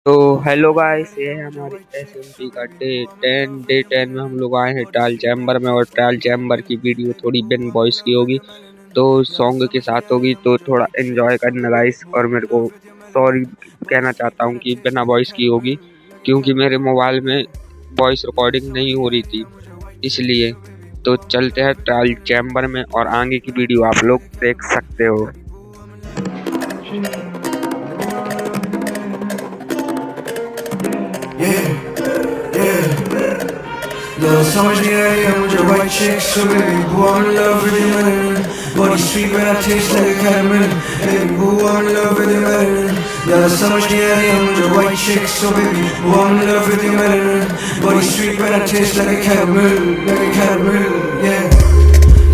तो hello guys, ये है हमारी एसएमपी का डे 10 में हम लोग आए हैं ट्रायल चैम्बर में। और ट्रायल चैम्बर की वीडियो थोड़ी बिन वॉइस की होगी, तो सॉन्ग के साथ होगी, तो थोड़ा एंजॉय करना गाइस। और मेरे को सॉरी कहना चाहता हूँ कि बिना वॉइस की होगी, क्योंकि मेरे मोबाइल में वॉइस रिकॉर्डिंग नहीं हो रही थी, इसलिए। तो चलते हैं ट्रायल चैम्बर में और आगे की वीडियो आप लोग देख सकते हो। Little summer's in the area with your white chicks, so baby, boo, I'm in love with your melanin. Body sweet when I taste like a caramel. Baby, boo, I'm in love with your melanin. Little summer's in the area with your white chicks, so baby, boo, I'm in love with your melanin. Body sweet when I taste like a caramel, yeah.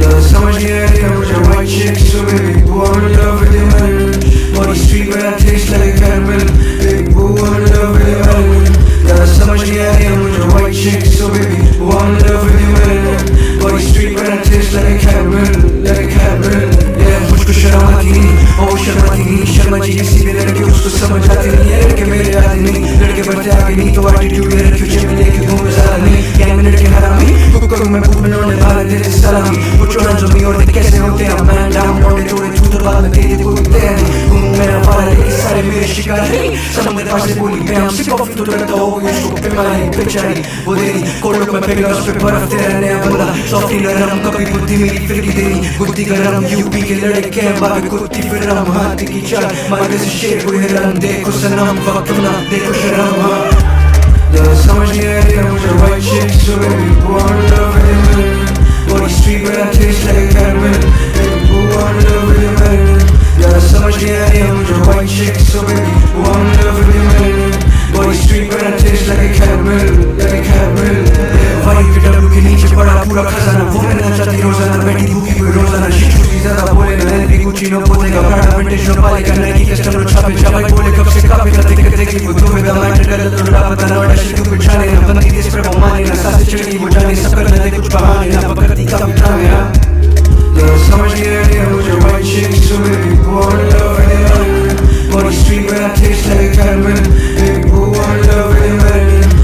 Little summer's in the area with your white chicks, so baby, boo, I'm in love with your melanin. Body sweet when I taste like a caramel. Baby, boo, I'm in love with your melanin. Little summer's in the area with your white chicks, so baby, boo, I'm in love with your melanin. Body sweet when I taste like a caramel, yeah. मुझको शर्म आती नहीं, ओ शर्म आती नहीं, शर्मा जी किसी भी लड़के उसको समझ आती नहीं। ये लड़के मेरे आदि नहीं, लड़के बढ़ते आगे नहीं, तो एटीट्यूड ये रखियो जेब में लेके घूमे ज़रा नहीं। गैंग में लड़के हरामी, कुक करूँ मैं भूख में उन्होंने भारत दे दे सलामी। Put your hands on me और देख कैसे होते हैं man down, लौटे थोड़े झूठे बाद में तेरे कोई तेरे नहीं। हूँ मैं हमारा लेके सारे मेरे शिकार नहीं, समुद्र पास से बोली मैं हमसे कॉफी तो लगता होगी उसको पिमारी बेचारी वो देरी कोल्ड में फेंक उस पे बर्फ तेरा नया बंदा सॉफ्टी नरम कभी बुद्धि मेरी फिर की देरी बुद्धि गरम यूपी के लड़के हैं बाबे कुत्ती फिर हम हाथी की चाल मार्ग से शेर को हैरान देखो सनम वक्त ना देखो शर्म हाँ समझ नहीं आ रही मुझे white chicks so baby boo I'm in love with your melanin body sweet when I taste like a caramel baby boo I'm in love with your melanin समझ नहीं आ रही मुझे white chicks so baby boo I'm in love with your melanin body sweet when I taste like a caramel wife के W के नीचे पड़ा पूरा खजाना वो मिलना चाहती रोजाना बैठी भूखी कोई रोजाना शिशु की ज्यादा बोले ना एलवी गुची नो बोलेगा प्राडा विंटेज नो पालेगा नाइकी कस्टमर छापे छापे बोले कब से काफी था देख देखी वो दो वेदा मैटर कर तो रहा पता ना डश तू पे जाने ना बंदी इस पर वो माने ना सासे चढ़ी वो जाने सब करने दे कुछ बहाने ना पकड़ती काफी ड्रामे ना समझ नहीं आ रही मुझे white chicks so baby boo I'm in love with your melanin body sweet when I taste like a caramel baby boo I'm in love with your melanin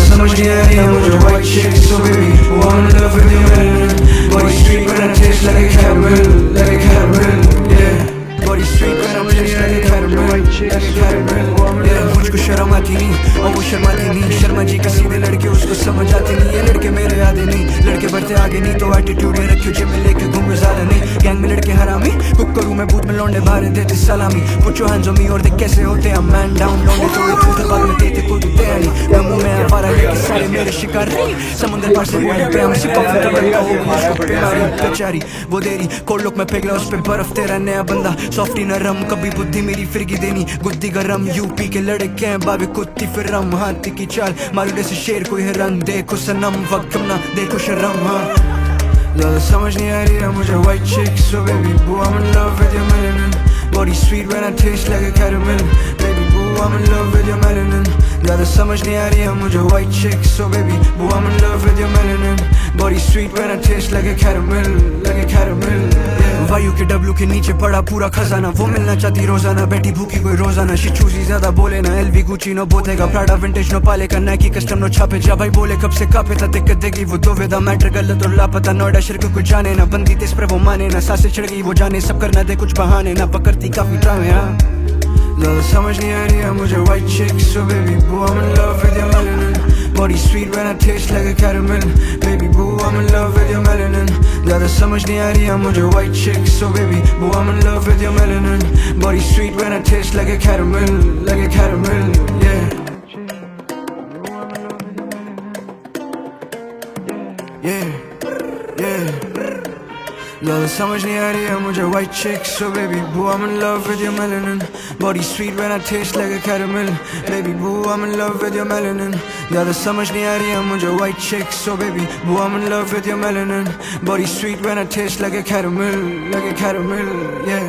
समझ नहीं आ रही मुझे white chicks so baby boo I'm in love with your melanin body sweet when I taste like a caramel yeah body sweet when I taste like a caramel yeah मुझको शर्म आती नहीं और वो शर्माती नहीं शर्मा जी का सीधे लड़के उसको समझ आते नहीं ये लड़के मेरे आदि नहीं लड़के बढ़ते आगे नहीं तो एटीट्यूड ये रखियो जेब में लेके घूमे ज़्यादा नहीं गैंग में लड़के हरामी कुक करूँ मैं बूट में लौंडे बाहर देते सलामी put your hands on me और देख कैसे होते हैं मैन डाउन लौंडे थोड़े झूठे बाद में देते कोई देते नहीं मैं मुँह में आवारा लेके सारे मेरे शिकार नहीं समुद्र पार से बोले पे हमसे कॉफी तो लगता होगी उसको पिमारी बेचारी वो देरी कोल्ड लुक में फेंकला उस पे बर्फ तेरा नया बंदा सॉफ्टी नरम कभी बुद्धि मेरी फिरकी देनी गुद्दी गरम यूपी के लड़के हैं बाबे कुत्ती फिर हम हाथी की चाल मारूडे से शेर कोई हैरान देखो सनम वक्त ना देखो शर्म हाँ समझ नहीं आ रही है मुझे white chicks so baby boo I'm in love with your melanin body sweet when I taste like a caramel baby boo I'm in love with your melanin समझ नहीं आ रही है मुझे white chicks so baby boo I'm in love with your melanin body sweet when I taste like a caramel वायु के W के नीचे पड़ा पूरा खजाना वो मिलना चाहती रोजाना बैठी भूखी कोई रोजाना शिचूसी ज्यादा बोले ना LV Gucci no Bottega Prada vintage no पालेगा नाइकी कस्टम नो छापे जा भाई बोले कब से कापे था दिक्कत देगी वो दो वेदा मैटर गलत और लापता नोएडा शिरक को जाने ना बंदी तेज पर वो माने ना सांसें चढ़ गई वो जाने सब करना दे कुछ बहाने ना पकड़ती काफी ड्रामे हाँ समझ नहीं आ रही है मुझे white chicks so baby boo I'm in love with your melanin body sweet when I taste like a caramel baby boo I'm in love with your melanin समझ नहीं आ रही है मुझे white chicks so baby boo I'm in love with your melanin body sweet when I taste like a caramel yeah समझ नहीं आ रही है मुझे white chicks so baby boo I'm in love with your melanin body sweet when I taste like a caramel baby boo I'm in love with your melanin समझ नहीं आ रही है मुझे white chicks so baby boo I'm in love with your melanin body sweet when I taste like a caramel yeah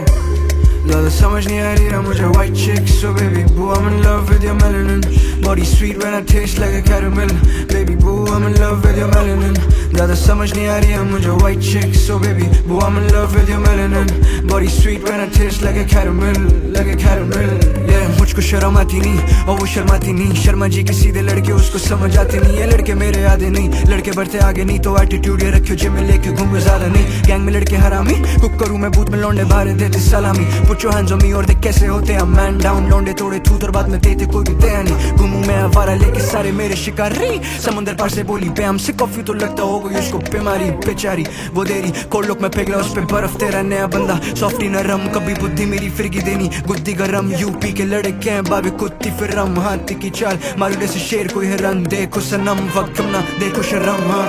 समझ नहीं आ रही है मुझे white chicks so baby boo I'm in love with your melanin body sweet when I taste like a caramel baby boo I'm in love with your melanin. ज़्यादा समझ नहीं आ रही है मुझे white chick, so baby boo I'm in love with your melanin. Body sweet when I taste like a caramel, like a caramel. Yeah, मुझको शर्म आती नहीं और वो शर्माती नहीं, शर्मा जी के सीधे लड़के उसको समझ आते नहीं, ये लड़के मेरे आधे नहीं, लड़के बढ़ते आगे नहीं तो एटीट्यूड ये रखियो जिम में लेके घूमो ज्यादा नहीं, गैंग में लड़के हरामी, कुक करूँ मैं बूथ में लौंडे बाहर देते सलामी, put your hands on me और देख कैसे होते हैं मैन डाउन, लौंडे तोड़े थूत और बाद में देते कोई भी दया नहीं, घूमूं मैं आवारा लेके सारे मेरे शिकारी, समुंदर पार से बोली पे हमसे कॉफी तो लगता हो गई उसको बीमारी बेचारी, वो देरी कोल्ड लुक में पिघला उस पे बर्फ, तेरा नया बंदा सॉफ्टी नरम, कभी बुद्धि मेरी फिरगी देनी गुद्दी गरम, यूपी के लड़के हैं बाबे कुत्ती फिर रम, हाथी की चाल मारू जैसे शेर कोई हिरन, देखो सनम वक्त कम ना देखो शर्म, हाँ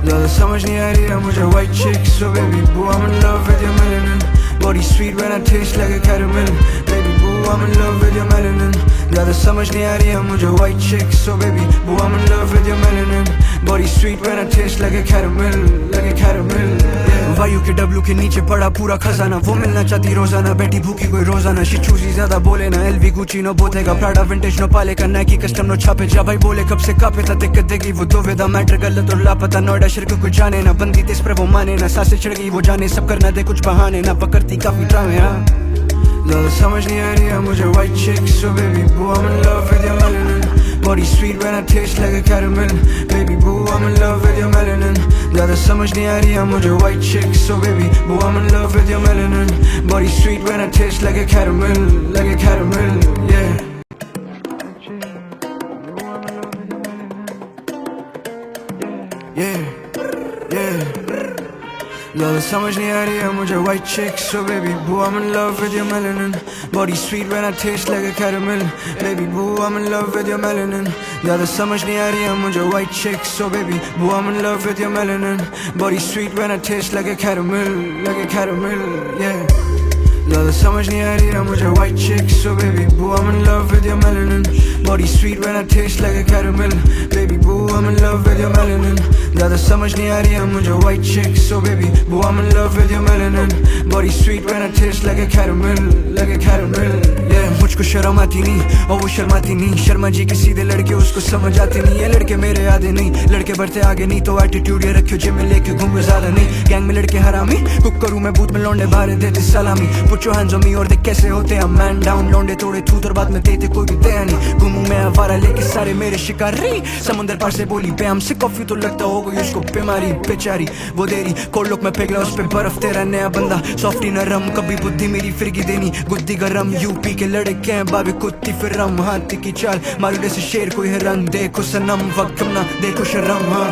ज़्यादा समझ नहीं आ रही है मुझे white chick, so baby boo I'm in love with your melanin. Body sweet when I taste like a caramel, baby boo I'm in love with your melanin. ज़्यादा समझ नहीं आ रही है मुझे white chick, so baby boo I'm in love with your melanin. Body sweet when I taste like a caramel, like a caramel. वायु के W के नीचे पड़ा पूरा खजाना, वो मिलना चाहती रोजाना, बैठी भूखी कोई रोजाना, शी चूजी ज्यादा बोले ना, LV Gucci no Bottega, Prada vintage no पाले का, नाइकी कस्टम नो छापे, जा भाई बोले कब से कापे था, दिक्कत देगी वो दो वेदा, मैटर गलत और लापता, नोएडा शिरक को जाने ना, बंदी तेज पर वो माने ना, सांसें छिड़ गई वो जाने, सब करना दे कुछ बहाने ना, पकड़ती काफी ड्रामे, हाँ ज़्यादा समझ नहीं आ रही है मुझे white chick, so baby boo I'm in love with your melanin. Body sweet when I taste like a caramel, baby boo I'm in love with your melanin. ज़्यादा समझ नहीं आ रही है मुझे white chick, so baby boo I'm in love with your melanin. Body sweet when I taste like a caramel, like a caramel, yeah. Yeah, yeah. ज़्यादा समझ नहीं आ रही है मुझे white chick, so baby boo I'm in love with your melanin. Body sweet when I taste like a caramel, baby boo I'm in love with your melanin. ज़्यादा समझ नहीं आ रही है मुझे white chick, so baby boo I'm in love with your melanin. Body sweet when I taste like a caramel, like a caramel, yeah. ज़्यादा समझ नहीं आ रही है मुझे white chick, so baby boo I'm in love with your melanin. Body sweet when I taste like a caramel, baby boo I'm in love with your melanin. ज़्यादा समझ नहीं आ रही है मुझे white chick, so baby boo I'm in love with your melanin. Body sweet when I taste like a caramel, like a caramel, yeah. मुझको शर्म आती नहीं और वो शर्माती नहीं, शर्मा जी के सीधे लड़के उसको समझ आते नहीं, ये लड़के मेरे आधे नहीं, लड़के बढ़ते आगे नहीं तो एटीट्यूड ये रखियो जिम में लेके घूमो ज्यादा नहीं, गैंग में लड़के हरामी, कुक करूँ मैं बूथ में लौंडे बाहर देते सलामी, put your hands on me और देख कैसे होते हैं मैन डाउन, लौंडे तोड़े थूत और बाद में देते कोई भी दया नहीं, घूमूं मैं आवारा लेके सारे मेरे शिकारी, समुंदर पार से बोली पे हमसे कॉफी तो लगता हो गई उसको बीमारी बेचारी, वो देरी कोल्ड लुक में पिघला उस पे बर्फ, तेरा नया बंदा सॉफ्टी नरम, कभी बुद्धि मेरी फिरगी देनी गुद्दी गरम, यूपी के लड़के हैं बाबे कुत्ती फिर रम, हाथी की चाल मारू जैसे शेर कोई हिरन, देखो सनम वक्त कम ना देखो शर्म, हाँ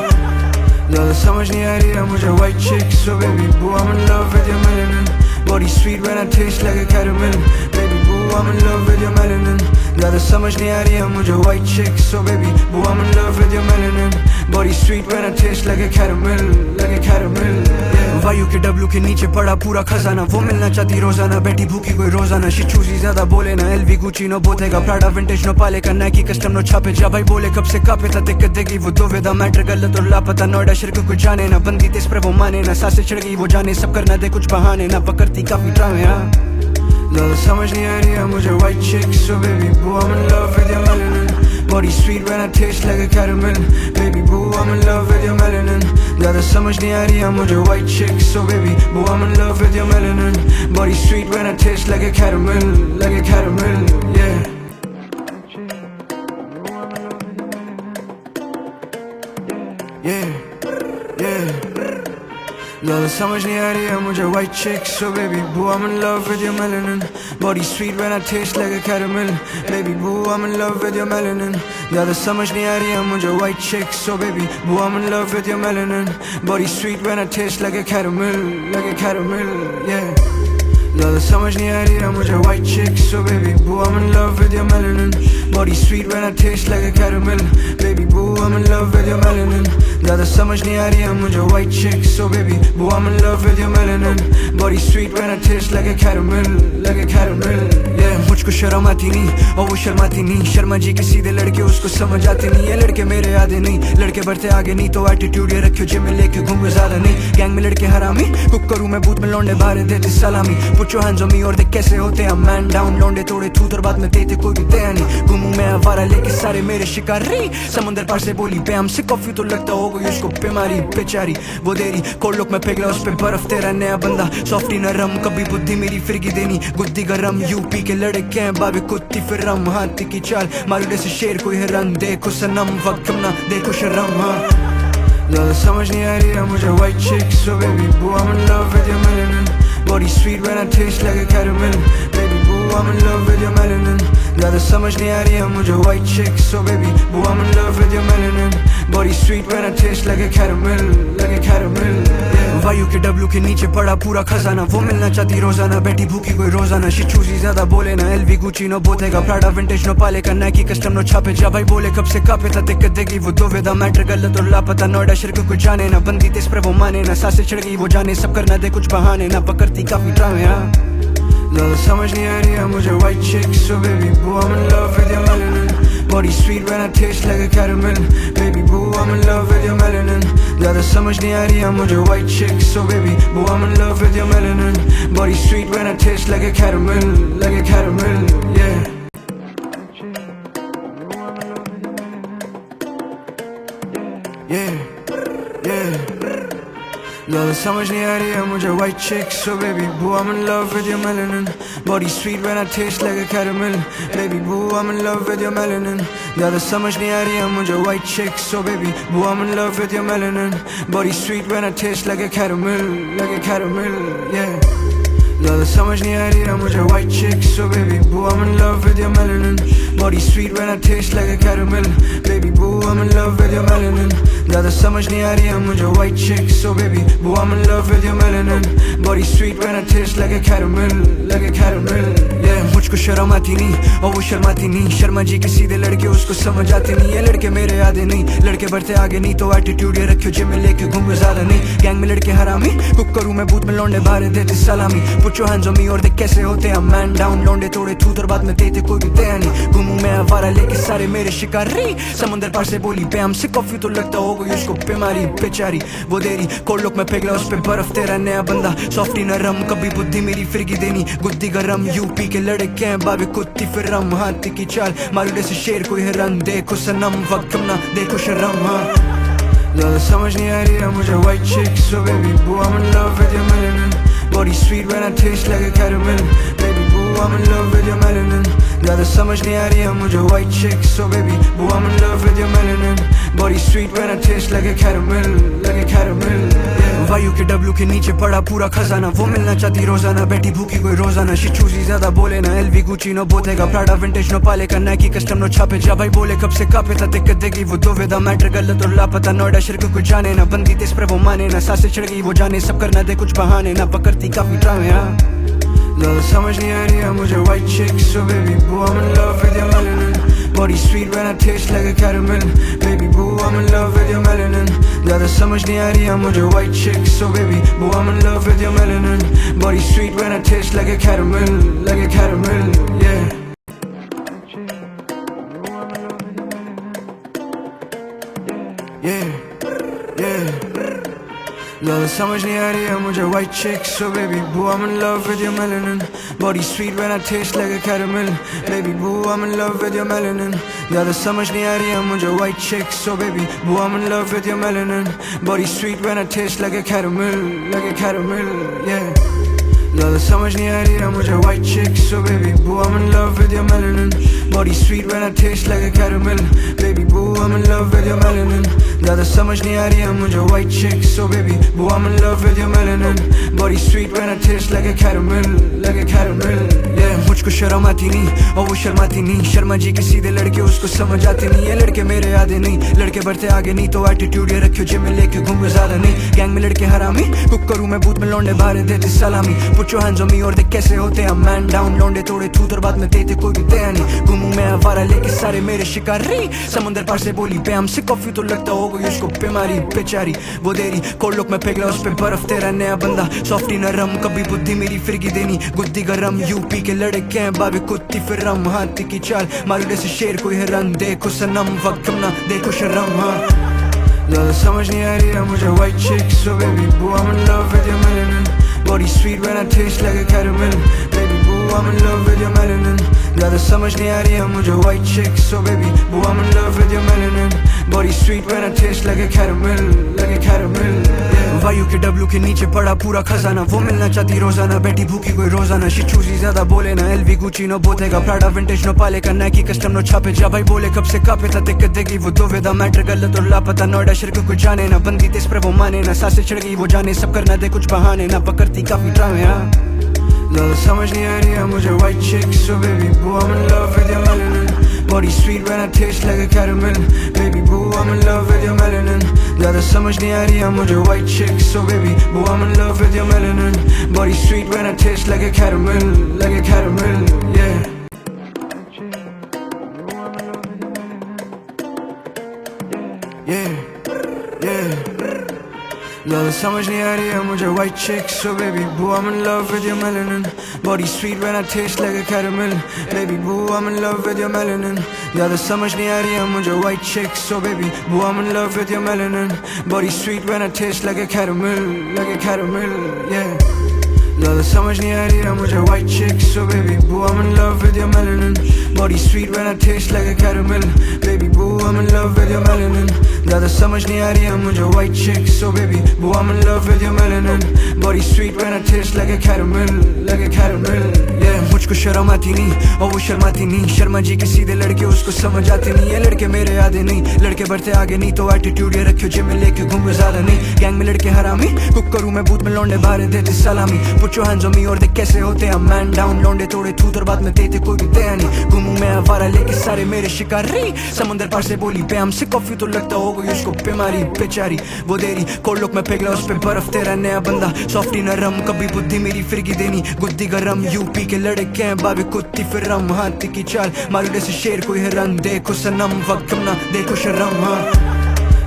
ज़्यादा समझ नहीं आ रही है मुझे white chick, so baby boo I'm in love with your melanin. Body sweet when I taste like a caramel, baby boo I'm in love with your melanin. ज़्यादा समझ नहीं आ रही है मुझे white chick, so baby boo I'm in love with your melanin. Body sweet when I taste like a caramel, like a caramel, yeah. वायु के W के नीचे पड़ा पूरा खजाना, वो मिलना चाहती रोजाना, बैठी भूखी कोई रोजाना, शी चूजी ज्यादा बोले ना, LV Gucci no Bottega, Prada vintage no पाले का, नाइकी कस्टम नो छापे, जा भाई बोले कब से कापे था, दिक्कत देगी वो दो वेदा, मैटर गलत और लापता, नोएडा शिरक को जाने ना, बंदी तेज पर वो माने ना, सांसें छिड़ गई वो जाने, सब करना दे कुछ बहाने ना, पकड़ती काफी ड्रामे, हाँ ज़्यादा समझ नहीं आ रही है मुझे white chick, so baby boo I'm in love with your melanin. Body sweet when I taste like a caramel, baby boo I'm in love with your melanin. ज़्यादा समझ नहीं आ रही है मुझे white chick, so baby boo I'm in love with your melanin. Body sweet when I taste like a caramel, like a caramel, yeah. Yeah, yeah. ज़्यादा समझ नहीं आ रही है मुझे white chick, so baby boo I'm in love with your melanin. Body sweet when I taste like a caramel, baby boo I'm in love with your melanin. ज़्यादा समझ नहीं आ रही है मुझे white chick, so baby boo I'm in love with your melanin. Body sweet when I taste like a caramel, like a caramel, yeah. ज़्यादा समझ नहीं आ रही है मुझे white chick, so baby boo I'm in love with your melanin. Body sweet when I taste like a caramel, baby boo I'm in love with your melanin. ज़्यादा समझ नहीं आ रही है मुझे white chick, so baby boo I'm in love with your melanin. Body sweet when I taste like a caramel, like a caramel, yeah. मुझको शर्म आती नहीं और वो शर्माती नहीं, शर्मा जी के सीधे लड़के उसको समझ आते नहीं, ये लड़के मेरे आधे नहीं, लड़के बढ़ते आगे नहीं तो एटीट्यूड ये रखियो जिम में लेके घूमो ज्यादा नहीं, गैंग में लड़के हरामी, कुक करूँ मैं बूथ में लौंडे बाहर देते सलामी, put your hands on me और देख कैसे होते हैं मैन डाउन, लौंडे तोड़े थूत और बाद में देते कोई भी दया नहीं, घूमूं मैं आवारा लेके सारे मेरे शिकारी, समुंदर पार से बोली पे हमसे कॉफी तो लगता हो गई उसको बीमारी बेचारी, वो देरी कोल्ड लुक में पिघला उस पे बर्फ, तेरा नया बंदा सॉफ्टी नरम, कभी बुद्धि मेरी फिरगी देनी गुद्दी गरम, यूपी के लड़के हैं बाबे कुत्ती फिर रम, हाथी की चाल मारूडे से शेर कोई है रंग, देखो सनम वक्त कम ना देखो शर्म, हाँ ज़्यादा समझ नहीं आ रही है मुझे white chicks, so baby boo I'm in love with your melanin, body sweet when I taste like a caramel, baby boo I'm in love with your melanin, ज़्यादा समझ नहीं आ रही है मुझे white chicks, so baby boo I'm in love with your melanin, body sweet when I taste like a caramel, yeah. वायु के W के नीचे पड़ा पूरा खजाना, वो मिलना चाहती रोजाना, बैठी भूखी कोई रोजाना, शी चूजी ज्यादा बोले ना, LV Gucci no Bottega, Prada vintage no पाले का, नाइकी कस्टम नो छापे, जा भाई बोले कब से कापे था, दिक्कत देगी वो दो वेदा, मैटर गलत और लापता, नोएडा शिरक को जाने ना, बंदी तेज पर वो माने ना, सांसें चढ़ गई वो जाने, सब करना दे कुछ बहाने ना, पकड़ती काफी ड्रामे, हाँ ज़्यादा समझ नहीं आ रही है मुझे white chicks, so baby boo I'm in love with your melanin, body sweet when I taste like a caramel, baby boo I'm in love with your melanin, ज़्यादा समझ नहीं आ रही है मुझे white chicks, so baby boo I'm in love with your melanin, body sweet when I taste like a caramel, yeah. ज़्यादा समझ नहीं आ रही है मुझे white chicks, so baby boo I'm in love with your melanin, body sweet when I taste like a caramel, baby boo I'm in love with your melanin, ज़्यादा समझ नहीं आ रही है मुझे white chicks, so baby boo I'm in love with your melanin, body sweet when I taste like a caramel, yeah. ज़्यादा समझ नहीं आ रही है मुझे white chicks, so baby boo I'm in love with your melanin, body sweet when I taste like a caramel, baby boo I'm in love with your melanin, ज़्यादा समझ नहीं आ रही है मुझे white chicks, so baby boo I'm in love with your melanin, body sweet when I taste like a caramel, yeah. मुझको शर्म आती नहीं और वो शर्माती नहीं, शर्मा जी के सीधे लड़के उसको समझ आते नहीं, ये लड़के मेरे आधे नहीं, लड़के बढ़ते आगे नहीं तो एटीट्यूड ये रखियो जिम में लेके घूमो ज्यादा नहीं, गैंग में लड़के हरामी, कुक करूँ मैं बूथ में लौंडे बाहर देते सलामी, put your hands on me और देख कैसे होते हैं man down, लौंडे थोड़े थूत और बाद में देते कोई भी दया नहीं, घूमूं मैं आवारा लेके सारे मेरे शिकारी, समुंदर पार से बोली पे हमसे कॉफी तो लगता हो गई उसको बीमारी बेचारी, वो देरी कोल्ड लुक में पिघला उस पे बर्फ, तेरा नया बंदा सॉफ्टी नरम, कभी बुद्धि मेरी फिरगी देनी गुद्दी गरम, यूपी के लड़के हैं बाबे कुत्ती फिर रम, हाथी की चाल मारूडे से शेर कोई है रंग, देखो सनम वक्त कम ना देखो शर्म, हाँ ज़्यादा समझ नहीं आ रही है मुझे white chicks, so baby boo I'm in love with your melanin, body sweet when I taste like a caramel, baby boo I'm in love with your melanin, ज़्यादा समझ नहीं आ रही है मुझे white chicks, so baby boo I'm in love with your melanin, body sweet when I taste like a caramel, yeah. वायु के W के नीचे पड़ा पूरा खजाना, वो मिलना चाहती रोजाना, बैठी भूखी कोई रोजाना, शी चूजी ज्यादा बोले ना, LV Gucci no Bottega, Prada vintage no पाले का, नाइकी कस्टम नो छापे, जा भाई बोले कब से कापे था, दिक्कत देगी वो दो वेदा, मैटर गलत और लापता, नोएडा शिरक को जाने ना, बंदी तेज पर वो माने ना, सांसें चढ़ गई वो जाने, सब करना दे कुछ बहाने ना, पकड़ती काफी ड्रामे, हाँ ज़्यादा समझ नहीं आ रही है मुझे white chicks, so baby boo I'm in love with your melanin, body sweet when I taste like a caramel, baby boo I'm in love with your melanin, ज़्यादा समझ नहीं आ रही है मुझे white chicks, so baby boo I'm in love with your melanin, body sweet when I taste like a caramel, yeah. ज़्यादा समझ नहीं आ रही है मुझे white chicks, so baby boo I'm in love with your melanin, body sweet when I taste like a caramel, baby boo I'm in love with your melanin, ज़्यादा समझ नहीं आ रही है मुझे white chicks, so baby boo I'm in love with your melanin, body sweet when I taste like a caramel, yeah. ज़्यादा समझ नहीं आ रही है मुझे white chicks, so baby boo I'm in love with your melanin, body sweet when I taste like a caramel, baby boo I'm in love with your melanin, ज़्यादा समझ नहीं आ रही है मुझे white chicks, so baby boo I'm in love with your melanin, body sweet when I taste like a caramel, yeah. मुझको शर्म आती नहीं और वो शर्माती नहीं, शर्मा जी के सीधे लड़के उसको समझ आते नहीं, ये लड़के मेरे आधे नहीं, लड़के बढ़ते आगे नहीं तो एटीट्यूड ये रखियो जिम में लेके घूमो ज्यादा नहीं, गैंग में लड़के हरामी, कुक करूँ मैं बूथ में लौंडे बाहर देते सलामी, put your hands on me और देख कैसे होते हैं man down, लौंडे थोड़े थूत और बाद में देते कोई भी दया नहीं, घूमूं मैं आवारा लेके सारे मेरे शिकारी, समुंदर पार से बोली पे हमसे कॉफी तो लगता हो गई उसको बीमारी बेचारी, वो देरी कोल्ड लुक में पिघला उस पे बर्फ, तेरा नया बंदा सॉफ्टी नरम, कभी बुद्धि मेरी फिरगी देनी गुद्दी गरम, यूपी के लड़के हैं बाबे कुत्ती फिर रम, हाथी की चाल मारूडे से शेर कोई है रंग, देखो सनम वक्त कम ना देखो शर्म, हाँ ज़्यादा समझ नहीं आ रही है मुझे white chicks, so baby boo I'm in love with your melanin, body sweet when I taste like a caramel, baby boo I'm in love with your melanin. ज़्यादा समझ नहीं आ रही है मुझे white chicks, so baby boo I'm in love with your melanin. Body sweet when I taste like a caramel, like a caramel. वायु के W के नीचे पड़ा पूरा खजाना, वो मिलना चाहती रोजाना, बैठी भूखी कोई रोजाना. शी चूजी ज्यादा बोले ना, LV Gucci no Bottega, Prada vintage no पालेगा, नाइकी कस्टम नो छापे. जा भाई बोले कब से कापे था, दिक्कत देगी वो दो वेदा. मैटर गलत और लापता, नोएडा शहर को कुछ जाने ना, बंदी तेज पर वो माने ना, सांसें चढ़ गई वो जाने, सब करना दे कुछ बहाने ना, पकड़ती काफी ड्रामे. हाँ ज़्यादा समझ नहीं आ रही है मुझे white chicks, so baby boo I'm in love with your melanin. Body sweet when I taste like a caramel, baby boo I'm in love with your melanin. ज़्यादा समझ नहीं आ रही है मुझे white chicks, so baby boo I'm in love with your melanin. Body sweet when I taste like a caramel, like a caramel, yeah. Yeah, yeah. ज़्यादा समझ नहीं आ रही है मुझे white chicks, so baby boo I'm in love with your melanin. Body sweet when I taste like a caramel, baby boo I'm in love with your melanin. ज़्यादा समझ नहीं आ रही है मुझे white chicks, so baby boo I'm in love with your melanin. Body sweet when I taste like a caramel, like a caramel, yeah. ज़्यादा समझ नहीं आ रही है मुझे white chicks, so baby boo I'm in love with your melanin. Body sweet when I taste like a caramel, baby boo I'm in love with your melanin. ज़्यादा समझ नहीं आ रही है मुझे white chicks, so baby boo I'm in love with your melanin. Body sweet when I taste like a caramel, like a caramel, yeah. मुझको शर्म आती नहीं और वो शर्माती नहीं, शर्मा जी के सीधे लड़के उसको समझ आते नहीं. ये लड़के मेरे आधे नहीं, लड़के बढ़ते आगे नहीं, तो एटीट्यूड ये रखियो जिम में लेके घूमो ज्यादा नहीं. गैंग में लड़के हरामी, कुक करूँ मैं बूथ में लौंडे बाहर देते सलामी. Put your hands on me और देख कैसे होते हैं man down. लौंडे थोड़े थूत और बाद में देते कोई भी दया नहीं. घूमूं मैं आवारा लेके सारे मेरे शिकारी, समंदर पार से बोली पे हमसे कॉफी तो लगता हो गई उसको बीमारी. बेचारी वो देरी कोल्ड लुक में पिघला उस पे बर्फ, तेरा नया बंदा सॉफ्टी नरम, कभी बुद्धि मेरी फिरगी देनी गुद्दी गरम. यूपी के लड़के हैं बाबे कुत्ती फिर रम, हाथी की चाल मारूडे से शेर कोई हिरन. देखो सनम वक्त ना देखो शर्म. हाँ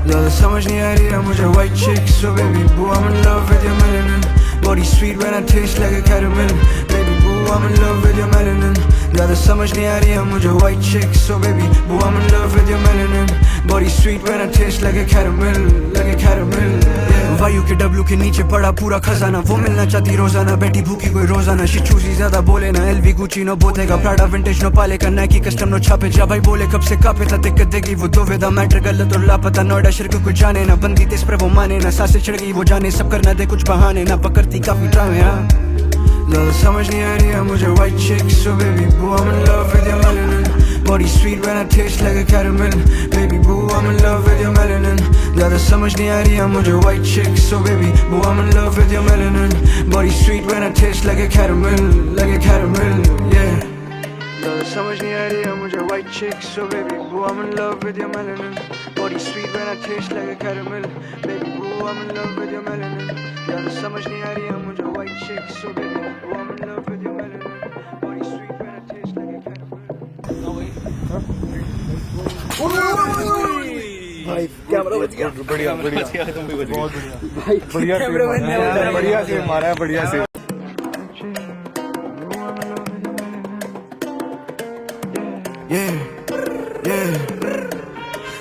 ज़्यादा समझ नहीं आ रही है मुझे white chicks, so baby boo I'm in love with your melanin. Body sweet when I taste like a caramel, baby boo I'm in love with your melanin. ज़्यादा समझ नहीं आ रही है मुझे white chicks, so baby boo I'm in love with your melanin. Body sweet when I taste like a caramel, like a caramel, yeah. वायु के W के नीचे पड़ा पूरा खजाना, वो मिलना चाहती रोजाना, बैठी भूखी कोई रोजाना. शी चूजी ज्यादा बोले ना, LV Gucci no Bottega, Prada vintage no पालेगा, नाइकी कस्टम नो छापे. जा भाई बोले कब से कापे था, दिक्कत देगी वो दो वेदा. मैटर गलत और लापता, नोएडा शहर को कुछ जाने ना, बंदी तेज पर वो माने ना, सांसें चढ़ गई वो जाने, सब करना दे कुछ बहाने ना, पकड़ती काफी ड्रामे. हाँ ज़्यादा समझ नहीं आ रही है मुझे white chicks, so baby boo I'm in love with your melanin. Body sweet when I taste like a caramel, baby boo I'm in love with your melanin. ज़्यादा समझ नहीं आ रही है मुझे white chicks, so baby boo I'm in love with your melanin. Body sweet when I taste like a caramel, like a caramel, yeah. ज़्यादा समझ नहीं आ रही है मुझे white chicks, so baby boo I'm in love with your melanin. Body sweet when I taste like a caramel, baby boo I'm in love with your melanin. ज़्यादा समझ नहीं आ रही है मुझे white chicks, so baby boo I'm in love with your melanin. Body sweet when I taste like a caramel. भाई camera बच गया. बढ़िया बढ़िया बहुत भाई बढ़िया बढ़िया से मारा है बढ़िया से. Yeah, yeah.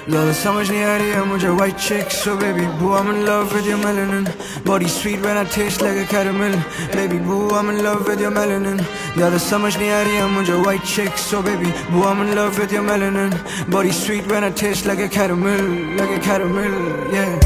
ज़्यादा समझ नहीं आ रही है मुझे white chicks, so baby boo I'm in love with your melanin. Body sweet when I taste like a caramel, baby boo I'm in love with your melanin. ज़्यादा समझ नहीं आ रही है मुझे white chicks, so baby boo I'm in love with your melanin. Body sweet when I taste like a caramel, like a caramel, yeah.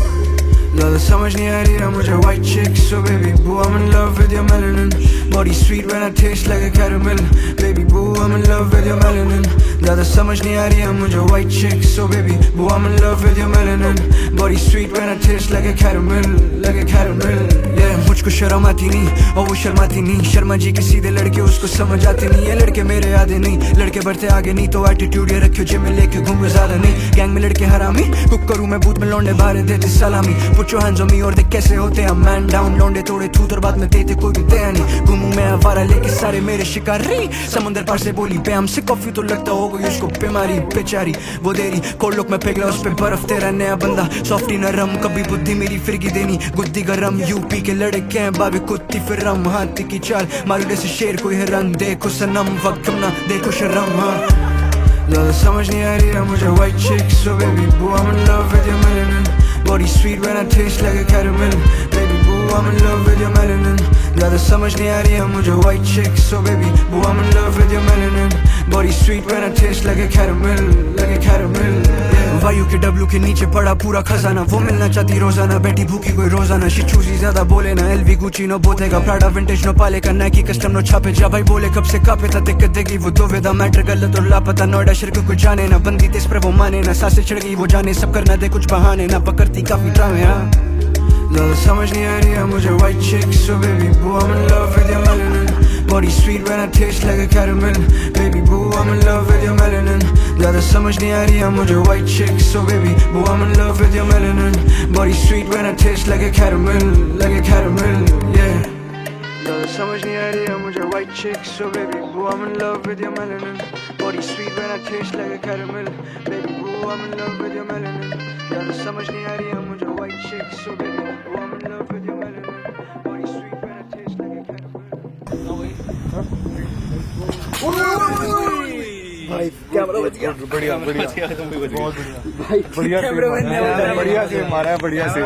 ज़्यादा समझ नहीं आ रही है मुझे white chicks, so baby boo I'm in love with your melanin. Body sweet when I taste like a caramel, baby boo I'm in love with your melanin. ज़्यादा समझ नहीं आ रही है मुझे white chicks, so baby boo I'm in love with your melanin. Body sweet when I taste like a caramel, like a caramel, yeah. मुझको शर्म आती नहीं और वो शर्माती नहीं, शर्मा जी के सीधे लड़के उसको समझ आते नहीं. ये लड़के मेरे आधे नहीं, लड़के बढ़ते आगे नहीं, तो एटीट्यूड ये रखियो जिम में लेके घूमो ज्यादा नहीं. गैंग में लड़के हरामी, कुक करूँ मैं बूथ में लौंडे बाहर देते सलामी. Put your hands on me और देख कैसे होते हैं man down. लौंडे थोड़े थूत और बाद में देते कोई भी दया नहीं. घूमूं मैं आवारा लेके सारे मेरे शिकारी, समंदर पार से बोली पे हमसे कॉफी तो लगता हो गई उसको बीमारी. बेचारी वो देरी कोल्ड लुक में पिघला उस पे बर्फ, तेरा नया बंदा सॉफ्टी नरम, कभी बुद्धि मेरी फिरगी देनी गुद्दी गरम. यूपी के लड़के हैं बाबे कुत्ती फिर रम, हाथी की चाल मारूडे से शेर कोई हिरन. देखो सनम वक्त ना देखो शर्म. हाँ ज़्यादा समझ नहीं आ रही है मुझे white chicks, so baby boo I'm in love with your melanin. body sweet when I taste like a caramel. Baby boo, I'm in love with your melanin. ज़्यादा समझ नहीं आ रही है मुझे white chicks, so baby boo, I'm in love with your melanin. Body sweet when I taste like a caramel, like a caramel. वायु के W के नीचे पड़ा पूरा खजाना, वो मिलना चाहती रोजाना, बैठी भूखी कोई रोजाना. शी चूजी ज्यादा बोले ना, LV Gucci no Bottega, Prada vintage no पाले का, नाइकी कस्टम नो छापे. जा भाई बोले कब से कापे था, दिक्कत देगी वो दो वेदा. मैटर गलत और लापता, नोएडा शहर को कुछ जाने ना, बंदी तेज पर वो माने ना, सांसें छिड़ गई वो जाने, सब करना दे कुछ बहाने ना, पकड़ती काफी ड्रामे. ज़्यादा समझ नहीं आ रही है मुझे white chicks, so baby boo, I'm in love with your melanin. Body sweet when I taste like a caramel. Baby boo, I'm in love with your melanin. ज़्यादा समझ नहीं आ रही है मुझे white chicks, so baby boo, I'm in love with your melanin. Body sweet when I taste like a caramel, like a caramel, yeah. ज़्यादा समझ नहीं आ रही है मुझे white chicks, so baby boo, I'm in love with your melanin. Body sweet when I taste like a caramel. Baby boo, I'm in love with your melanin. ज़्यादा समझ नहीं आ रही है मुझे white chicks, so baby boo, I'm in love with your melanin. Body sweet when I taste like a caramel. भाई camera बच गया. बढ़िया बढ़िया तुम भी भाई बढ़िया से मारा है, बढ़िया से